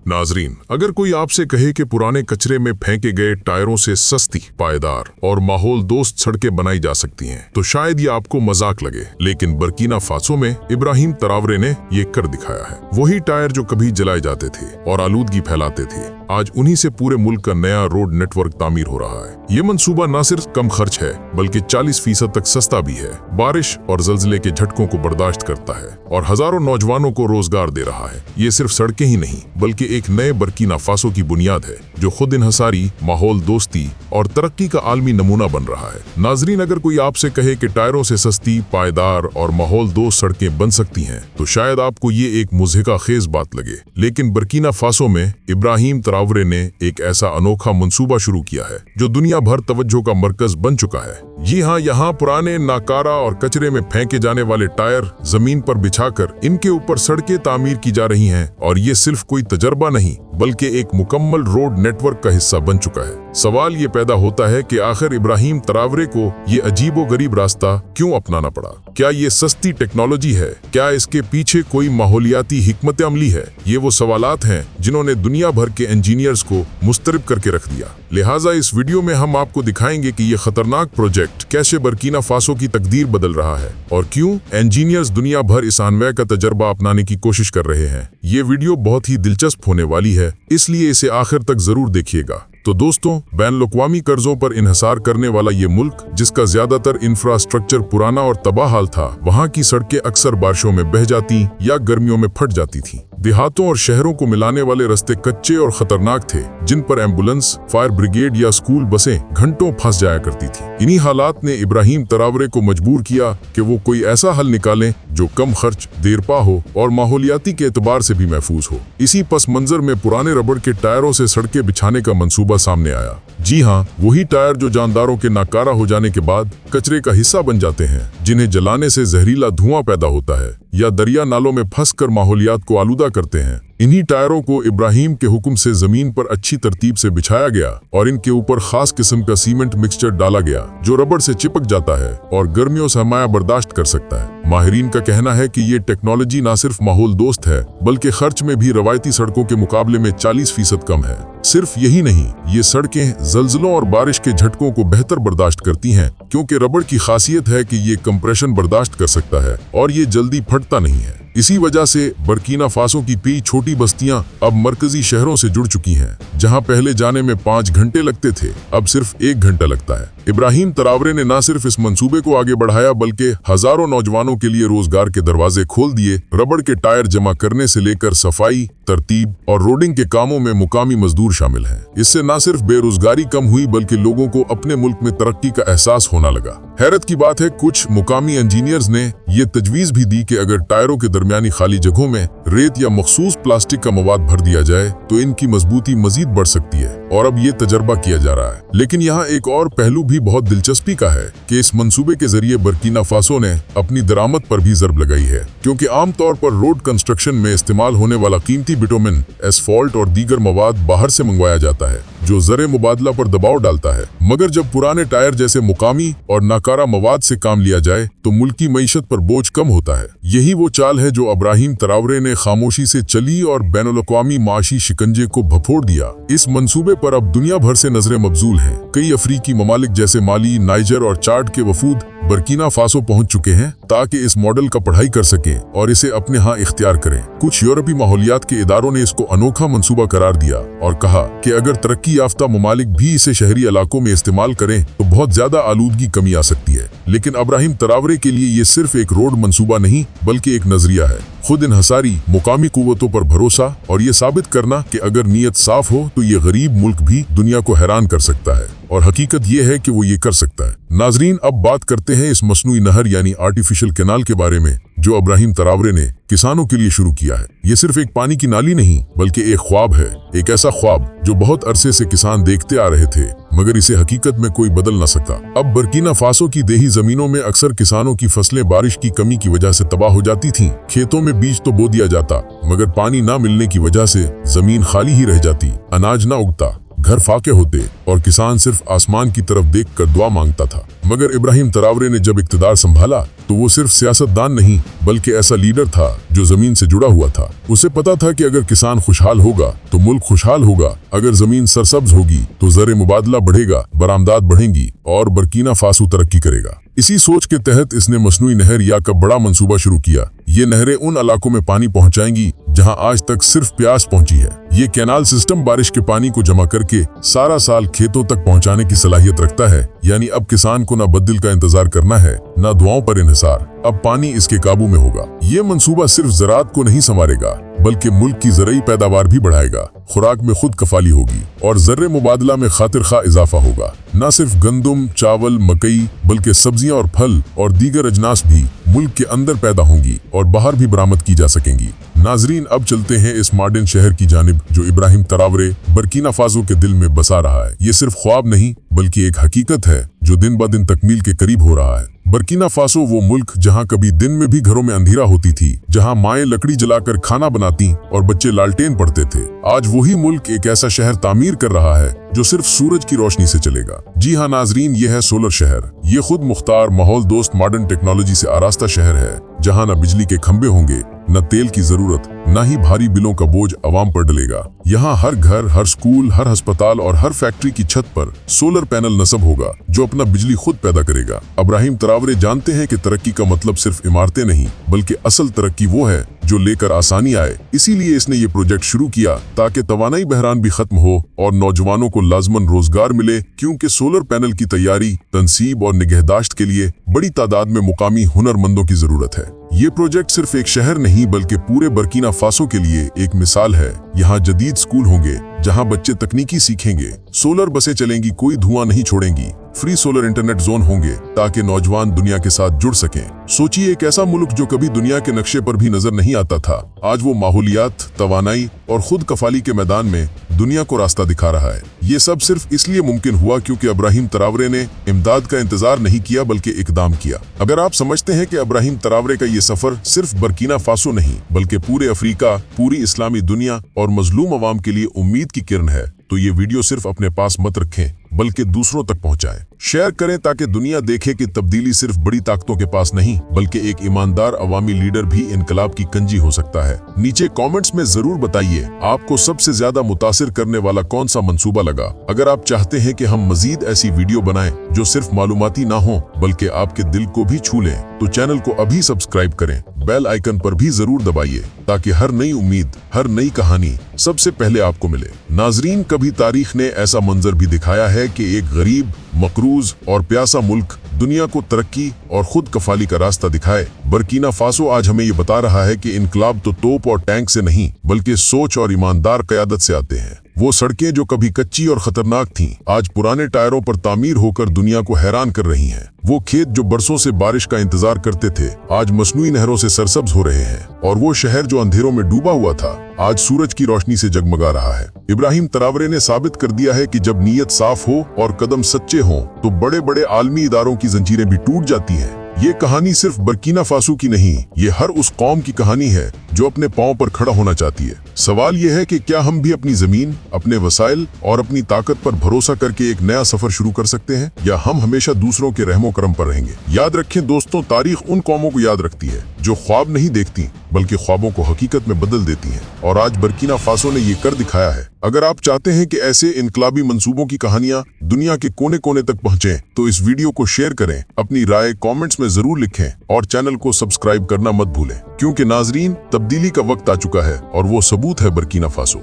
नाजरीन, अगर कोई आपसे कहे कि पुराने कचरे में फेंके गए टायरों से सस्ती, पायदार और माहौल दोस्त सड़कें बनाई जा सकती हैं, तो शायद ये आपको मजाक लगे। लेकिन बर्किना फासो में इब्राहिम तरावरे ने ये कर दिखाया है। वही टायर जो कभी जलाए जाते थे और आलूदगी फैलाते थे, आज उन्हीं से पूरे मुल्क का नया रोड नेटवर्क तामीर हो रहा है। ये मंसूबा न सिर्फ कम खर्च है बल्कि 40% तक सस्ता भी है, बारिश और जल्जले के झटकों को बर्दाश्त करता है और हजारों नौजवानों को रोजगार दे रहा है। ये सिर्फ सड़कें ही नहीं बल्कि एक नए बर्किना फासो की बुनियाद है जो खुद इन्हसारी, माहौल दोस्ती और तरक्की का आलमी नमूना बन रहा है। नाजरीन, अगर कोई आपसे कहे कि टायरों से सस्ती, पायदार और माहौल दोस्त सड़कें बन सकती हैं, तो शायद आपको ये एक मुज़हिका खेज बात लगे। लेकिन बर्किना फासो में इब्राहिम तरावरे ने एक ऐसा अनोखा मंसूबा शुरू किया है जो दुनिया भर तवज्जो का मरकज बन चुका है। जी हाँ, यहाँ पुराने, नाकारा और कचरे में फेंके जाने वाले टायर जमीन पर बिछाकर इनके ऊपर सड़कें तामीर की जा रही हैं और ये सिर्फ कोई तजर्बा नहीं बल्कि एक मुकम्मल रोड नेटवर्क का हिस्सा बन चुका है। सवाल ये पैदा होता है कि आखिर इब्राहिम तरावरे को ये अजीबो-गरीब रास्ता क्यों अपनाना पड़ा? क्या ये सस्ती टेक्नोलॉजी है? क्या इसके पीछे कोई माहौलियाती हिकमत अमली है? ये वो सवालात हैं जिन्होंने दुनिया भर के इंजीनियर्स को मुस्तरब करके रख दिया। लिहाजा इस वीडियो में हम आपको दिखाएंगे कि ये खतरनाक प्रोजेक्ट कैसे बर्किना फासो की तकदीर बदल रहा है और क्यों इंजीनियर्स दुनिया भर इस अनवय का तजर्बा अपनाने की कोशिश कर रहे हैं। ये वीडियो बहुत ही दिलचस्प होने वाली है, इसलिए इसे आखिर तक जरूर देखिएगा। तो दोस्तों, बैनुल-अक़वामी कर्जों पर इन्हिसार करने वाला ये मुल्क, जिसका ज्यादातर इंफ्रास्ट्रक्चर पुराना और तबाह हाल था, वहाँ की सड़कें अक्सर बारिशों में बह जाती या गर्मियों में फट जाती थीं। देहातों और शहरों को मिलाने वाले रास्ते कच्चे और खतरनाक थे, जिन पर एम्बुलेंस, फायर ब्रिगेड या स्कूल बसें घंटों फंस जाया करती थी। इन्हीं हालात ने इब्राहिम तरावरे को मजबूर किया कि वो कोई ऐसा हल निकालें जो कम खर्च, देरपा हो और माहौलियाती के एतबार से भी महफूज हो। इसी पस मंजर में पुराने रबड़ के टायरों से सड़कें बिछाने का मंसूबा सामने आया। जी हाँ, वही टायर जो जानदारों के नाकारा हो जाने के बाद कचरे का हिस्सा बन जाते हैं, जिन्हें जलाने से जहरीला धुआं पैदा होता है या दरिया नालों में फंसकर माहौलियात को आलूदा करते हैं। इन्हीं टायरों को इब्राहिम के हुक्म से जमीन पर अच्छी तरतीब से बिछाया गया और इनके ऊपर खास किस्म का सीमेंट मिक्सचर डाला गया जो रबड़ से चिपक जाता है और गर्मियों से हमाया बर्दाश्त कर सकता है। माहिरीन का कहना है कि ये टेक्नोलॉजी न सिर्फ माहौल दोस्त है बल्कि खर्च में भी रवायती सड़कों के मुकाबले में 40% कम है। सिर्फ यही नहीं, ये सड़कें जल्जलों और बारिश के झटकों को बेहतर बर्दाश्त करती हैं क्योंकि रबड़ की खासियत है कि ये कंप्रेशन बर्दाश्त कर सकता है और ये जल्दी फटता नहीं है। इसी वजह से बर्किना फासो की कई छोटी बस्तियां अब मरकजी शहरों से जुड़ चुकी हैं। जहां पहले जाने में 5 घंटे लगते थे, अब सिर्फ 1 घंटा लगता है। इब्राहिम तरावरे ने न सिर्फ इस मंसूबे को आगे बढ़ाया बल्कि हजारों नौजवानों के लिए रोजगार के दरवाजे खोल दिए। रबड़ के टायर जमा करने से लेकर सफाई, तरतीब और रोडिंग के कामों में मुकामी मजदूर शामिल हैं। इससे न सिर्फ बेरोजगारी कम हुई बल्कि लोगों को अपने मुल्क में तरक्की का एहसास होने लगा। हैरत की बात है, कुछ मुकामी इंजीनियर्स ने ये तजवीज भी दी कि अगर टायरों के दरमियानी खाली जगहों में रेत या मखसूस प्लास्टिक का मवाद भर दिया जाए तो इनकी मजबूती मजीद बढ़ सकती है और अब ये तजर्बा किया जा रहा है। लेकिन यहाँ एक और पहलू भी बहुत दिलचस्पी का है कि इस मंसूबे के जरिए बर्किना फासो ने अपनी दरामद पर भी ज़रब लगाई है, क्योंकि आमतौर पर रोड कंस्ट्रक्शन में इस्तेमाल होने वाला कीमती बिटुमिन, एस्फॉल्ट और दीगर मवाद बाहर से मंगवाया जाता है जो ज़रे मुबादला पर दबाव डालता है। मगर जब पुराने टायर जैसे मुकामी और नाकारा मवाद से काम लिया जाए तो मुल्की मईशत पर बोझ कम होता है। यही वो चाल है जो इब्राहिम तरावरे ने खामोशी से चली और बैनुल-अक़वामी माशी शिकंजे को भफोड़ दिया। इस मंसूबे पर अब दुनिया भर से नजरें मबजूल हैं। कई अफ्रीकी ममालिक जैसे माली, नाइजर और चाड के वफूद बर्किना फासो पहुंच चुके हैं ताकि इस मॉडल का पढ़ाई कर सकें और इसे अपने यहाँ इख्तियार करें। कुछ यूरोपीय माहौलियात के इदारों ने इसको अनोखा मंसूबा करार दिया और कहा कि अगर तरक्की याफ्ता ममालिक भी इसे शहरी इलाकों में इस्तेमाल करें तो बहुत ज्यादा आलूदगी कमी आ सकती है। लेकिन इब्राहिम तरावरे के लिए ये सिर्फ एक रोड मंसूबा नहीं बल्कि एक नजरिया है, खुद इन्हसारी, मुकामी कुव्वतों पर भरोसा और ये साबित करना कि अगर नीयत साफ हो तो ये गरीब मुल्क भी दुनिया को हैरान कर सकता है। और हकीकत ये है कि वो ये कर सकता है। नाजरीन, अब बात करते हैं इस मसनूई नहर यानी आर्टिफिशियल कैनाल के बारे में जो इब्राहिम तरावरे ने किसानों के लिए शुरू किया है। ये सिर्फ एक पानी की नाली नहीं बल्कि एक ख्वाब है, एक ऐसा ख्वाब जो बहुत अरसे से किसान देखते आ रहे थे मगर इसे हकीकत में कोई बदल न सका। अब बर्किना फासो की देही जमीनों में अक्सर किसानों की फसलें बारिश की कमी की वजह से तबाह हो जाती थीं। खेतों में बीज तो बो दिया जाता मगर पानी ना मिलने की वजह से जमीन खाली ही रह जाती, अनाज ना उगता, घर फाके होते और किसान सिर्फ आसमान की तरफ देखकर दुआ मांगता था। मगर इब्राहिम तरावरे ने जब इक्तदार संभाला तो वो सिर्फ सियासतदान नहीं बल्कि ऐसा लीडर था जो जमीन से जुड़ा हुआ था। उसे पता था कि अगर किसान खुशहाल होगा तो मुल्क खुशहाल होगा, अगर जमीन सरसब्ज होगी तो ज़र मुबादला बढ़ेगा, बरामदात बढ़ेंगी और बर्कीना फासो तरक्की करेगा। इसी सोच के तहत इसने मसनूई नहर या का बड़ा मंसूबा शुरू किया। ये नहरें उन इलाकों में पानी पहुंचाएंगी जहां आज तक सिर्फ प्यास पहुंची है। ये कैनाल सिस्टम बारिश के पानी को जमा करके सारा साल खेतों तक पहुंचाने की सलाहियत रखता है। यानी अब किसान को न बददिल का इंतजार करना है, न दुआओं पर इन्हिसार, अब पानी इसके काबू में होगा। ये मंसूबा सिर्फ ज़राअत को नहीं संवारेगा बल्कि मुल्क की ज़रई पैदावार भी बढ़ाएगा, खुराक में खुद कफाली होगी और ज़र्रे मुबादला में खातिर खा इजाफा होगा। न सिर्फ गंदम, चावल, मकई बल्कि सब्जियां और फल और दीगर अजनास भी मुल्क के अंदर पैदा होंगी और बाहर भी बरामद की जा सकेंगी। नाजरीन, अब चलते हैं इस मॉडर्न शहर की जानिब जो इब्राहिम तरावरे बर्कीना फासो के दिल में बसा रहा है। ये सिर्फ ख्वाब नहीं बल्कि एक हकीकत है जो दिन ब दिन तकमील के करीब हो रहा है। बर्कीना फासो वो मुल्क जहां कभी दिन में भी घरों में अंधेरा होती थी, जहां माएं लकड़ी जलाकर खाना बनाती और बच्चे लालटेन पढ़ते थे, आज वही मुल्क एक ऐसा शहर तामीर कर रहा है जो सिर्फ सूरज की रोशनी से चलेगा। जी हाँ नाजरीन, ये है सोलर शहर। ये खुद मुख्तार, माहौल दोस्त, मॉडर्न टेक्नोलॉजी से आरास्ता शहर है जहां न बिजली के खंभे होंगे, न तेल की जरूरत, न ही भारी बिलों का बोझ अवाम पर डलेगा। यहाँ हर घर, हर स्कूल, हर अस्पताल और हर फैक्ट्री की छत पर सोलर पैनल नस्ब होगा जो अपना बिजली खुद पैदा करेगा। इब्राहिम तरावरे जानते हैं कि तरक्की का मतलब सिर्फ इमारतें नहीं बल्कि असल तरक्की वो है जो लेकर आसानी आए। इसीलिए इसने ये प्रोजेक्ट शुरू किया ताकि तवानाई बहरान भी खत्म हो और नौजवानों को लाजमन रोजगार मिले, क्योंकि सोलर पैनल की तैयारी, तनसीब और निगहदाश्त के लिए बड़ी तादाद में मुकामी हुनरमंदों की जरूरत है। ये प्रोजेक्ट सिर्फ एक शहर नहीं बल्कि पूरे बर्कीना फासो के लिए एक मिसाल है। यहाँ जदीद स्कूल होंगे जहाँ बच्चे तकनीकी सीखेंगे, सोलर बसें चलेंगी, कोई धुआं नहीं छोड़ेंगी, फ्री सोलर इंटरनेट जोन होंगे ताकि नौजवान दुनिया के साथ जुड़ सकें। सोचिए, एक ऐसा मुल्क जो कभी दुनिया के नक्शे पर भी नजर नहीं आता था, आज वो माहौलियात, तवानाई और खुद कफाली के मैदान में दुनिया को रास्ता दिखा रहा है। ये सब सिर्फ इसलिए मुमकिन हुआ क्योंकि इब्राहिम तरावरे ने इमदाद का इंतजार नहीं किया बल्कि इकदाम किया। अगर आप समझते हैं कि इब्राहिम तरावरे का ये सफर सिर्फ बर्कीना फासो नहीं बल्कि पूरे अफ्रीका, पूरी इस्लामी दुनिया और मजलूम अवाम के लिए उम्मीद की किरण है, तो ये वीडियो सिर्फ अपने पास मत रखें बल्कि दूसरों तक पहुंचाएं। शेयर करें ताकि दुनिया देखे कि तब्दीली सिर्फ बड़ी ताकतों के पास नहीं बल्कि एक ईमानदार अवामी लीडर भी इनकलाब की कंजी हो सकता है। नीचे कमेंट्स में जरूर बताइए आपको सबसे ज्यादा मुतासिर करने वाला कौन सा मंसूबा लगा। अगर आप चाहते हैं कि हम मजीद ऐसी वीडियो बनाएं जो सिर्फ मालूमाती ना हो बल्कि आपके दिल को भी छू लें, तो चैनल को अभी सब्सक्राइब करें, बेल आइकन पर भी जरूर दबाइए ताकि हर नई उम्मीद, हर नई कहानी सबसे पहले आपको मिले। नाजरीन, कभी तारीख ने ऐसा मंजर भी दिखाया है कि एक गरीब, मकरूज और प्यासा मुल्क दुनिया को तरक्की और खुद कफाली का रास्ता दिखाए। बर्कीना फासो आज हमें ये बता रहा है कि इनकलाब तो तोप और टैंक से नहीं बल्कि सोच और ईमानदार क़यादत से आते हैं। वो सड़कें जो कभी कच्ची और खतरनाक थीं, आज पुराने टायरों पर तामीर होकर दुनिया को हैरान कर रही हैं। वो खेत जो बरसों से बारिश का इंतजार करते थे, आज मसनूई नहरों से सरसब्ज हो रहे हैं। और वो शहर जो अंधेरों में डूबा हुआ था, आज सूरज की रोशनी से जगमगा रहा है। इब्राहिम तरावरे ने साबित कर दिया है कि जब नीयत साफ हो और कदम सच्चे हों, तो बड़े बड़े आलमी इदारों की जंजीरें भी टूट जाती हैं। ये कहानी सिर्फ बर्कीना फासो की नहीं, ये हर उस कौम की कहानी है जो अपने पांव पर खड़ा होना चाहती है। सवाल ये है कि क्या हम भी अपनी जमीन, अपने वसाइल और अपनी ताकत पर भरोसा करके एक नया सफर शुरू कर सकते हैं, या हम हमेशा दूसरों के रहमो करम पर रहेंगे। याद रखें दोस्तों, तारीख उन कौमों को याद रखती है जो ख्वाब नहीं देखती बल्कि ख्वाबों को हकीकत में बदल देती हैं, और आज बर्कीना फासो ने ये कर दिखाया है। अगर आप चाहते हैं कि ऐसे इनकलाबी मंसूबों की कहानियां दुनिया के कोने कोने तक पहुंचे, तो इस वीडियो को शेयर करें, अपनी राय कमेंट्स में जरूर लिखें और चैनल को सब्सक्राइब करना मत भूलें, क्योंकि नाजरीन, तब्दीली का वक्त आ चुका है और वो सबूत है बर्कीना फासो।